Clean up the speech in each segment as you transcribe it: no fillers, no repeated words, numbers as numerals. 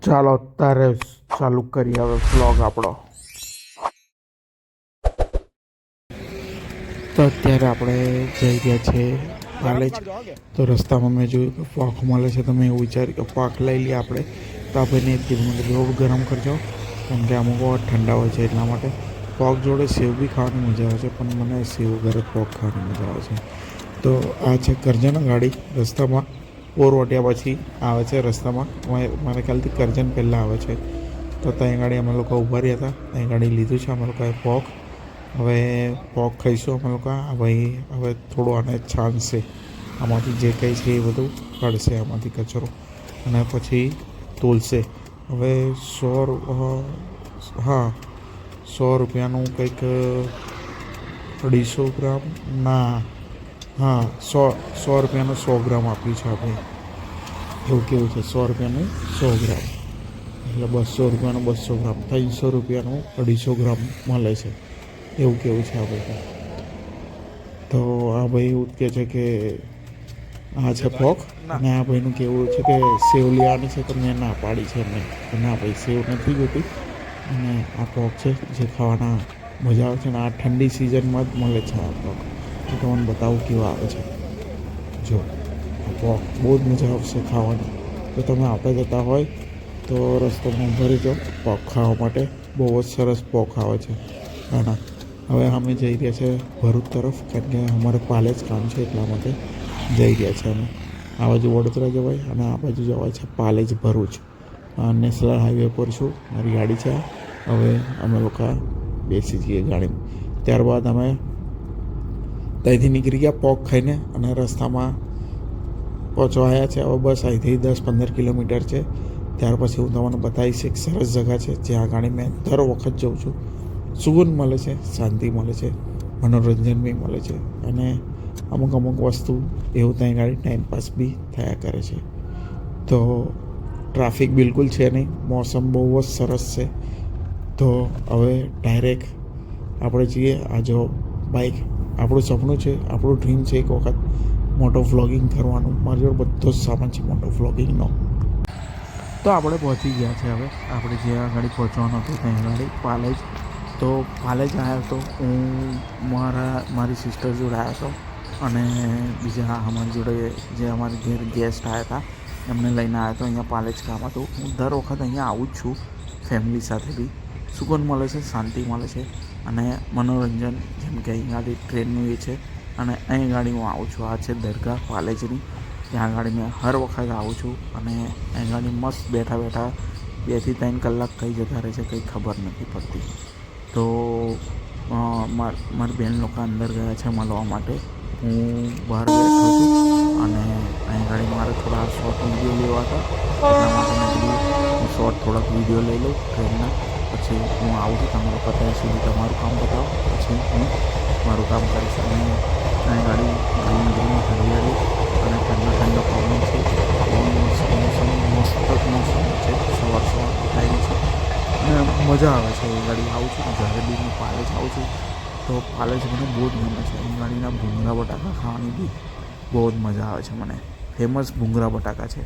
ચાલો અત્યારે ચાલુ કરીએ હવે વ્લોગ આપણો. તો અત્યારે આપણે જઈ રહ્યા છીએ પાલેજ. તો રસ્તામાં મેં જોયું કે પાક મળે છે, તો મેં એવું વિચાર્યું કે પાક લઈ લઈએ આપણે. તો આપણે એક કીધું થોડું ગરમ કરજો, કારણ કે અમુક વાર ઠંડા હોય છે, એટલા માટે. પાક જોડે સેવ બી ખાવાની મજા આવે છે, પણ મને સેવ વગર પાક ખાવાની મજા આવે છે. તો આ છે કરજણ ગાડી. રસ્તામાં ઓરવટિયા પછી આવે છે રસ્તામાં. મારા ખ્યાલથી કરજણ પહેલાં આવે છે. તો ત્યાં ગાડી અમે લોકો ઊભા રહ્યા હતા, ત્યાં ગાડી લીધું છે અમે લોકોએ પોક. હવે પોક ખાઈશું અમે લોકો. ભાઈ હવે થોડું આને છાનશે, આમાંથી જે કંઈ છે એ બધું કાઢશે, આમાંથી કચરો, અને પછી તોલશે. હવે 100 રૂપિયાનું કંઈક 250 ગ્રામ, ના, હા, 100 રૂપિયાનું 100 ગ્રામ આપ્યું છે આપણે. એવું કેવું છે, 100 રૂપિયાનું 100 ગ્રામ, એટલે 200 રૂપિયાનું 200 ગ્રામ, 300 રૂપિયાનું 250 ગ્રામ મળે છે, એવું કેવું છે આ ભાઈ. તો આ ભાઈ એવું કહે છે કે આ છે પોક, અને આ ભાઈનું કહેવું છે કે સેવ લેવાની છે. તો મેં ના પાડી છે એમને કે ના ભાઈ, સેવ નથી જોતી, અને આ પોક છે જે ખાવાના મજા આવે છે. અને આ ઠંડી સિઝનમાં જ મળે છે આ પોક. તો તમને બતાવું કેવા આવે છે. જો આ પોક બહુ જ મજા આવશે ખાવાની. તો તમે આવતા જતા હોય તો રસ્તામાં ભરી જાઓ પોક ખાવા માટે. બહુ જ સરસ પોક આવે છે આના. હવે અમે જઈ રહ્યા છે ભરૂચ તરફ, કારણ કે અમારે પાલેજ કામ છે, એટલા માટે જઈ રહ્યા છે અમે. આ બાજુ વડોદરા જવાય, અને આ બાજુ જવાય છે પાલેજ ભરૂચ. નેશનલ હાઈવે પર છું, મારી ગાડી છે. હવે અમે લોકો બેસી જઈએ ગાડીમાં. ત્યારબાદ અમે ત્યાંથી નીકળી ગયા પોક ખાઈને, અને રસ્તામાં પહોંચવા આવ્યા છે. હવે બસ અહીંથી 10-15 કિલોમીટર છે. ત્યાર પછી હું તમને બતાવીશ એક સરસ જગ્યા છે, જ્યાં ગાડી મેં દર વખત જાઉં છું. સુકૂન મળે છે, શાંતિ મળે છે, મનોરંજન બી મળે છે, અને અમુક વસ્તુ એવું ત્યાં ગાડી ટાઈમપાસ બી થયા કરે છે. તો ટ્રાફિક બિલકુલ છે નહીં, મોસમ બહુ જ સરસ છે. તો હવે ડાયરેક્ટ આપણે જઈએ. આ જો બાઇક, આપણું સપનું છે, આપણું ડ્રીમ છે એક વખત મોટો વ્લોગિંગ કરવાનું. મારી જોડે બધો જ સામાન છે મોટો વ્લોગિંગનો. તો આપણે પહોંચી ગયા છે. હવે આપણે જે આ ગાડી પહોંચવાનું હતું ત્યાં ગાડી પાલેજ. તો પાલેજ આવ્યો હતો હું, મારી સિસ્ટર જોડે આવ્યો હતો, અને બીજા અમારી જોડે જે અમારી ઘેર ગેસ્ટ આવ્યા હતા એમને લઈને આવ્યો હતો. અહીંયા પાલેજ કામ હતું. હું દર વખત અહીંયા આવું જ છું ફેમિલી સાથે બી. સુકૂન મળે છે, શાંતિ મળે છે, અને મનોરંજન. જેમ કે અહીં ગાડી ટ્રેનનું એ છે, અને અહીં ગાડી હું આવું છું. આ છે દરગાહ પાલેજની. ત્યાં ગાડી મેં હર વખત આવું છું, અને અહીં ગાડી મસ્ત બેઠા બેઠા 2 થી 3 કલાક કઈ જતા રહે છે કંઈ ખબર નથી પડતી. તો મારી બેન લોકો અંદર ગયા છે મળવા માટે. હું બહાર બેઠો છું, અને અહીં ગાડી મારે થોડા શોર્ટ વિડીયો લેવા હતા, એટલા માટે મેં કીધું હું શોર્ટ થોડાક વિડીયો લઈ લઉં ટ્રેનના. પછી હું આવું છું, તમે લોકો ત્યાં સુધી તમારું કામ બતાવો, પછી હું મારું કામ કરીશ. અને અહીં ગાડી ગ્રીન હરિયાળી, અને ઠંડો પવન છે. મોસમ મસ્ત મોસમ છે. સવાર ટાઈમ છે, અને મજા આવે છે. એ ગાડી આવું છું જ્યારે બી હું પાલેજ આવું છું, તો પાલેજ મને બહુ જ ગમે છે. એ ગાડીના ભૂંગળા બટાકા ખાવાની બી બહુ જ મજા આવે છે મને. ફેમસ ભૂંગળા બટાકા છે.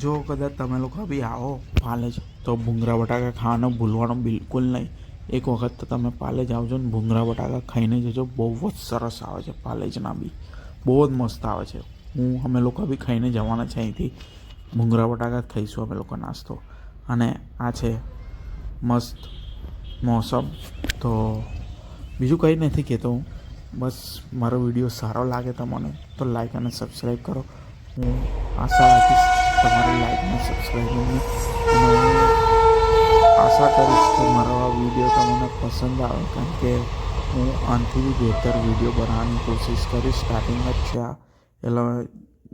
જો કદાચ તમે લોકો બી આવો પાલેજ, તો ભૂંગળા બટાકા ખાવાનું ભૂલવાનું બિલકુલ નહીં. એક વખત તો તમે પાલેજ આવજો ને ભૂંગળા બટાકા ખાઈને જજો. બહુ જ સરસ આવે છે પાલેજના બી, બહુ જ મસ્ત આવે છે. અમે લોકો બી ખાઈને જવાના છે અહીંથી. ભૂંગળા બટાકા જ ખાઈશું અમે લોકો નાસ્તો. અને આ છે મસ્ત મોસમ. તો બીજું કંઈ નથી કહેતો હું. બસ મારો વિડીયો સારો લાગે તમને તો લાઈક અને સબસ્ક્રાઈબ કરો. હું આશા રાખીશ તમારી લાઈક અને સબસ્ક્રાઈબની, અને હું આશા કરીશ કે મારો આ વિડીયો તમને પસંદ આવે, કારણ કે હું આનાથી બી બહેતર વિડીયો બનાવવાની કોશિશ કરીશ. સ્ટાર્ટિંગ જ છે આ, એટલે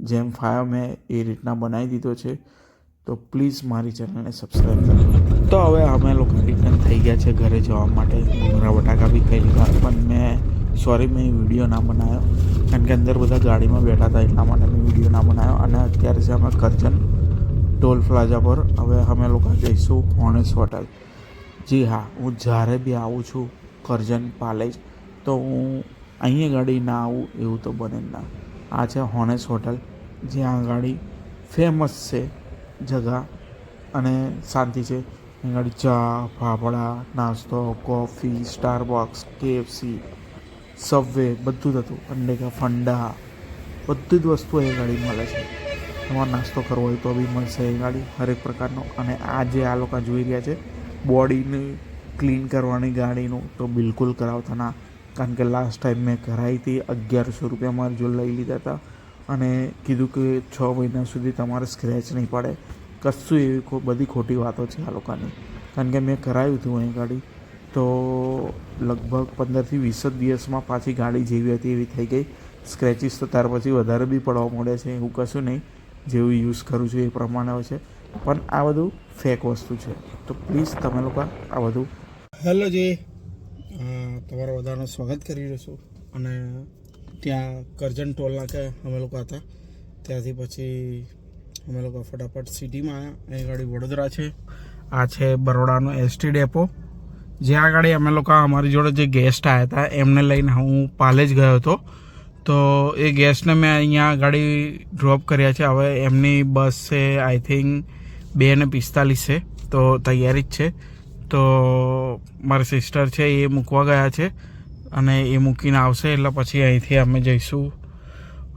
જેમ ફાયો મેં એ રીતના બનાવી દીધો છે. તો પ્લીઝ મારી ચેનલને સબસ્ક્રાઈબ કરો. તો હવે અમે લોકો રિટર્ન થઈ ગયા છે ઘરે જવા માટે. ભૂંગળા બટાકા બી ખાઈ લીધા, પણ મેં વિડીયો ના બનાવ્યો, કારણ કે અંદર બધા ગાડીમાં બેઠા હતા, એટલા માટે મેં વિડીયો ના બનાવ્યો. અને અત્યારે છે અમે કરજણ ટોલ પ્લાઝા પર. હવે અમે લોકો જઈશું હોનેસ હોટલ. જી હા, હું જ્યારે બી આવું છું કરજણ પાલેજ, તો હું અહીંયા ગાડી ના આવું એવું તો બને જ ના. આ છે હોનેસ હોટલ, જ્યાં ગાડી ફેમસ છે જગા. અને શાંતિ છે. અહીં આગળ ચા, ફાફડા, નાસ્તો, કોફી, સ્ટારબક્સ, KFC, સબવે બધું જ હતું. અંડેકા, ફંડા બધી જ વસ્તુ અહીં ગાડી મળે છે. તમારે નાસ્તો કરવો હોય તો બી મળશે અહીં ગાડી હરેક પ્રકારનો. અને આ જે આ લોકો જોઈ રહ્યા છે બોડીને ક્લીન કરવાની ગાડીનું, તો બિલકુલ કરાવતા ના. કારણ કે લાસ્ટ ટાઈમ મેં કરાવી હતી, 1100 રૂપિયા મારે જો લઈ લીધા હતા અને કીધું કે 6 મહિના સુધી તમારે સ્ક્રેચ નહીં પડે. કશું એવી બધી ખોટી વાતો છે આ લોકોની. કારણ કે મેં કરાવ્યું હતું અહીં ગાડી, તો લગભગ 15થી 20 જ દિવસમાં પાછી ગાડી જેવી હતી એવી થઈ ગઈ. સ્ક્રેચીસ તો ત્યાર પછી વધારે બી પડવા મળે છે. એવું કશું નહીં, જેવું યુઝ કરું છું એ પ્રમાણે હોય છે. પણ આ બધું ફેક વસ્તુ છે. તો પ્લીઝ તમે લોકો આ બધું. હેલો જી, તમારા બધાનું સ્વાગત કરી રહ્યો છું. અને ત્યાં કરજણ ટોલ નાકે અમે લોકો હતા, ત્યાંથી પછી અમે લોકો ફટાફટ સિટીમાં આવ્યા. અહીં ગાડી વડોદરા છે. આ છે બરોડાનો ST ડેપો. જ્યાં ગાડી અમે લોકો અમારી જોડે જે ગેસ્ટ આવ્યા હતા એમને લઈને હું પાલેજ ગયો હતો. તો એ ગેસ્ટને મેં અહીંયા ગાડી ડ્રોપ કર્યા છે. હવે એમની બસ છે આઈ થિંક 2:45 છે, તો તૈયારી જ છે. તો મારા સિસ્ટર છે એ મૂકવા ગયા છે અને એ મૂકીને આવશે એટલે પછી અહીંથી અમે જઈશું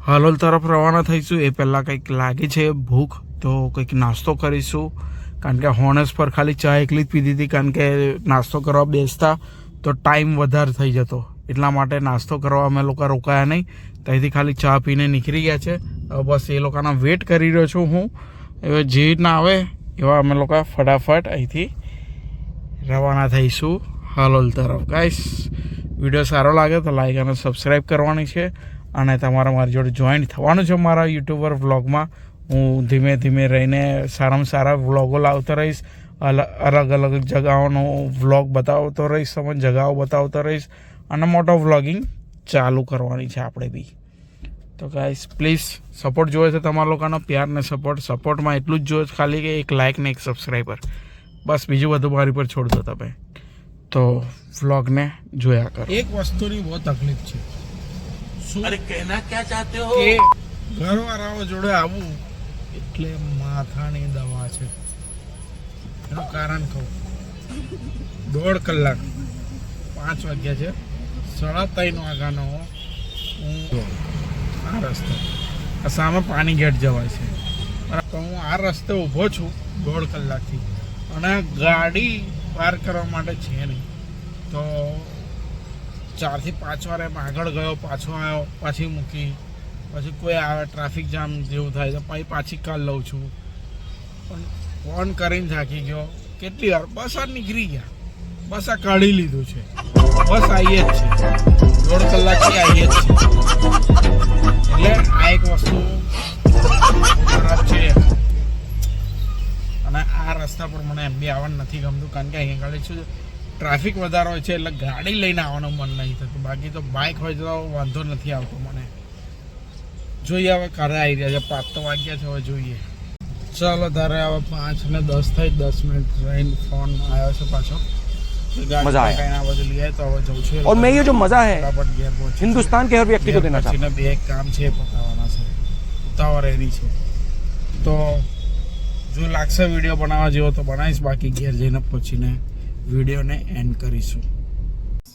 હાલોલ તરફ રવાના થઈશું. એ પહેલાં કંઈક લાગી છે ભૂખ, તો કંઈક નાસ્તો કરીશું. કારણ કે હોનસ પર ખાલી ચા એકલી જ પીધી હતી, કારણ કે નાસ્તો કરવા બેસતા તો ટાઈમ વધારે થઈ જતો, એટલા માટે નાસ્તો કરવા અમે લોકો રોકાયા નહીં. ત્યાંથી ખાલી ચા પીને નીકળી ગયા છે. બસ એ લોકોના વેટ કરી રહ્યો છું હું. હવે જે રીતના આવે એવા અમે લોકો ફટાફટ અહીંથી રવાના થઈશું હાલોલ તરફ. ગાઈસ, વિડીયો સારો લાગે તો લાઈક અને સબસ્ક્રાઈબ કરવાની છે. અને તમારે મારી જોડે જોઈન્ટ થવાનું છે મારા યુટ્યુબર વ્લોગમાં. હું ધીમે ધીમે રહીને સારામાં સારા વ્લોગો લાવતો રહીશ. અલગ અલગ જગાઓનો વ્લોગ બતાવતો રહીશ, તમને જગાઓ બતાવતો રહીશ. અને મોટો વ્લોગિંગ ચાલુ કરવાની છે આપણે બી. તો ગાઈસ પ્લીઝ સપોર્ટ જોઈએ છે તમારા લોકોનો, પ્યાર ને સપોર્ટમાં એટલું જ જોઈએ ખાલી કે એક લાઇક ને એક સબસ્ક્રાઈબર, બસ. બીજું બધું મારી પર છોડ દો તમે. તો વ્લોગને જોયા કરો. એક વસ્તુની બહુ તકલીફ છે. શું અરે કહેના ક્યાં ચાહતે હો કે ઘરવાળાઓ જોડે આવું એટલે માથાની દવા છે. એનું કારણ કહું, 1.5 કલાક 5 વાગ્યા છે, 3:30 વાગ્યાનો હું આ રસ્તો, આ સામે પાણી ગેટ જવાય છે, તો હું આ રસ્તે ઊભો છું 1.5 કલાકથી અને ગાડી પાર કરવા માટે છે નહીં. તો 4 થી 5 વાર એમ આગળ ગયો, પાછો આવ્યો, પાછી મૂકી, પછી કોઈ આવે, ટ્રાફિક જામ જેવું થાય તો પાછી કાલ લઉં છું. પણ ફોન કરીને થાકી ગયો. કેટલી વાર બસ આ નીકળી ગયા, બસ આ કાઢી લીધું છે, બસ આવીએ જ છે, 1.5 કલાકથી આવીએ જ છે. એટલે આ એક વસ્તુ ખરાબ છે. અને આ રસ્તા પર મને એમ બી આવવાનું નથી ગમતું, કારણ કે અહીં ગાડી શું ટ્રાફિક વધારે હોય છે, એટલે ગાડી લઈને આવવાનું મન નહીં થતું. બાકી તો બાઇક હોય તો વાંધો નથી આવતો મને. જોઈએ હવે ઘરે આવી રહ્યા છે, 5 તો વાગ્યા છે, હવે જોઈએ. ચાલો તારે હવે 5:10 થઈ, 10 મિનિટ રહીને ફોન આવ્યો છે પાછો. मजा आया और मैं ये जो मजा है हिंदुस्तान के हर व्यक्ति को देना चाहता हूं. બે એક કામ છે પતાવવાના છે, ઉતાવળ એની છે. તો જો લાગશે વિડીયો બનાવવા જેવો તો બનાવીશ, બાકી ઘેર જઈને પછીને વિડીયોને એન્ડ કરીશું.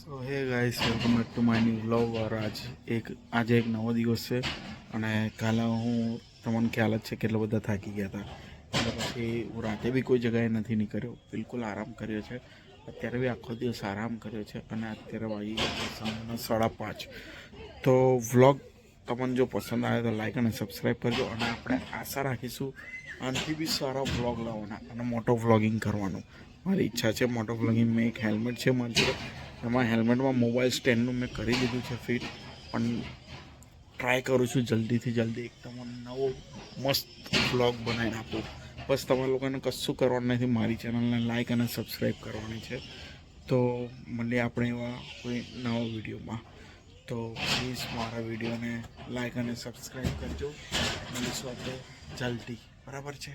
So hey guys, welcome back to my new vlog. આજે એક નવો દિવસ છે અને કાલે હું, તમને ખ્યાલ જ છે કેટલા બધા થાકી ગયા હતા, એટલે પછી હું રાતે બી કોઈ જગ્યાએ નથી નીકળ્યો, બિલકુલ આરામ કર્યો છે. અત્યારે બી આખો દિવસ આરામ કર્યો છે અને અત્યારે વાગી સાંજના 5:30. તો વ્લોગ તમને જો પસંદ આવે તો લાઈક અને સબસ્ક્રાઈબ કરજો. અને આપણે આશા રાખીશું આનાથી બી સારા વ્લોગ લાવવાના અને મોટો વ્લોગિંગ કરવાનું મારી ઈચ્છા છે. મોટો વ્લોગિંગ, મેં એક હેલ્મેટ છે મારી જોડે, એમાં હેલ્મેટમાં મોબાઈલ સ્ટેન્ડનું મેં કરી દીધું છે ફિટ, પણ ટ્રાય કરું છું જલ્દીથી જલ્દી એકદમ નવો મસ્ત વ્લોગ બનાવીને આપું. બસ તમારા લોકોને કશું કરવાનું નથી, મારી ચેનલને લાઈક અને સબસ્ક્રાઈબ કરવાની છે. તો મળીએ આપણે એવા કોઈ નવા વિડીયોમાં. તો પ્લીઝ મારા વિડીયોને લાઈક અને સબસ્ક્રાઈબ કરજો. મળીશું આપણે જલ્દી, બરાબર છે?